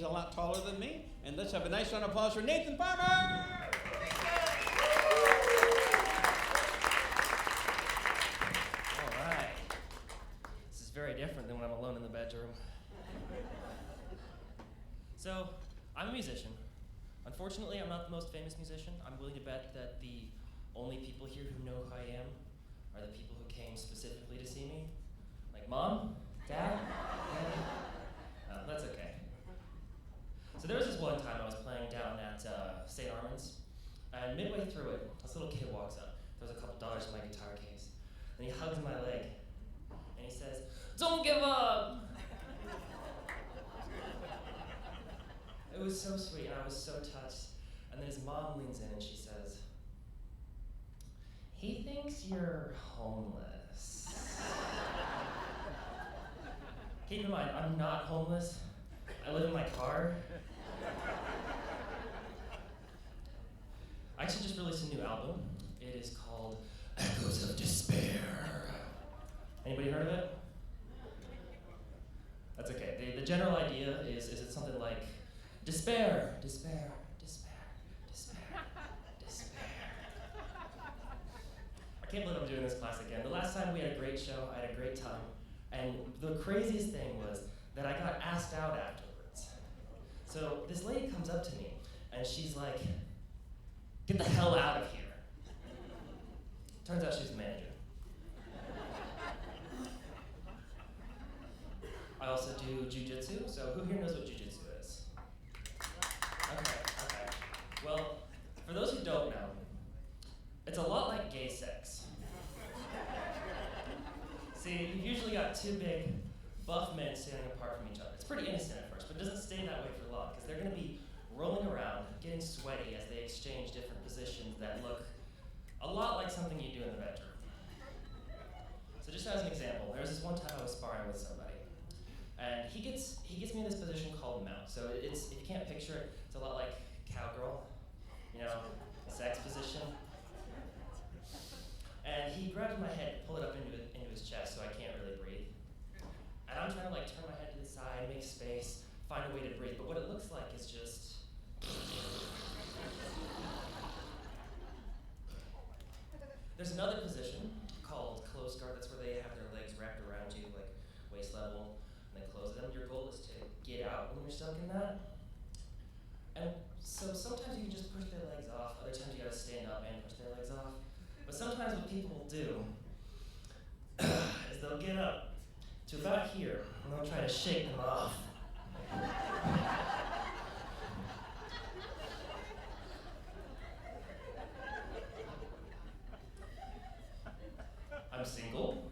a lot taller than me. And let's have a nice round of applause for Nathan Farmer! All right. This is very different than when I'm alone in the bedroom. So, I'm a musician. Unfortunately, I'm not the most famous musician. I'm willing to bet that the only people here who know who I am are the people who came specifically to see me. Like Mom, Dad, that's okay. So there was this one time I was playing down at St. Armand's, and midway through it, this little kid walks up, throws a couple dollars in my guitar case, and he hugs my leg, and he says, "Don't give up!" It was so sweet, and I was so touched. And then his mom leans in and she says, "He thinks you're homeless." Keep in mind, I'm not homeless. I live in my car. I actually just released a new album. It is called Echoes of Despair. Anybody heard of it? That's okay. The general idea is it's something like despair, despair, despair, despair, despair. I can't believe I'm doing this class again. The last time we had a great show, I had a great time. And the craziest thing was that I got asked out afterwards. So this lady comes up to me and she's like, "Get the hell out of here." Turns out she's the manager. I also do jujitsu, so who here knows what jujitsu is? Okay. Well, for those who don't know, it's a lot like gay sex. See, you've usually got two big, buff men standing apart from each other. It's pretty innocent at first, but it doesn't stay that way for long, because they're going to be rolling around, getting sweaty as they exchange different positions that look a lot like something you do in the bedroom. So just as an example, there was this one time I was sparring with somebody, and he gets me in this position called mount. So it's, if you can't picture it, it's a lot like cowgirl, sex position. And he grabs my head, pull it up into his chest so I can't really breathe. And I'm trying to turn my head to the side, make space, find a way to breathe. But what it looks like is just There's another position called closed guard. That's where they have their legs wrapped around you, like waist level, and they close them. Your goal is to get out when you're stuck in that. And so sometimes you can just push their legs off. Other times you gotta stand up and push their legs off. But sometimes what people will do is they'll get up to about here, and they'll try to shake them off. I'm single.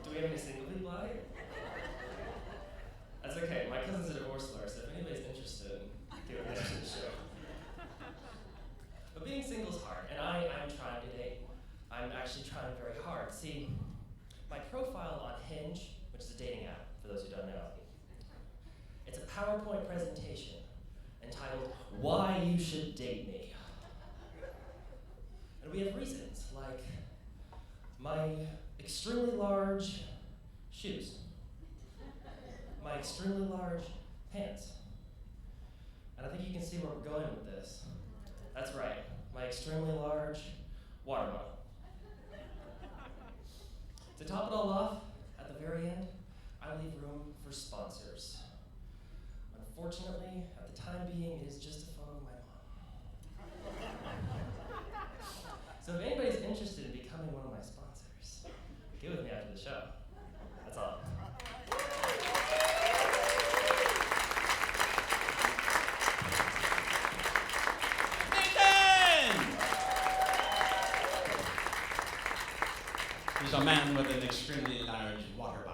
Do we have any single people out here? That's okay. My cousin's a divorce lawyer, so if anybody's interested, give it to the show. But being single is hard, and I'm trying to date. I'm actually trying very hard. See, my profile on Hinge, which is a dating app, for those who don't know, it's a PowerPoint presentation entitled, "Why You Should Date Me." And we have reasons, like my extremely large shoes, my extremely large pants. And I think you can see where we're going with this. That's right, my extremely large water bottle. To top it all off, at the very end, I leave room for sponsors. Unfortunately, at the time being, it is just a photo of my mom. So if anybody's interested in becoming one of my sponsors, get with me after the show. That's all. He's a man with an extremely large water bottle.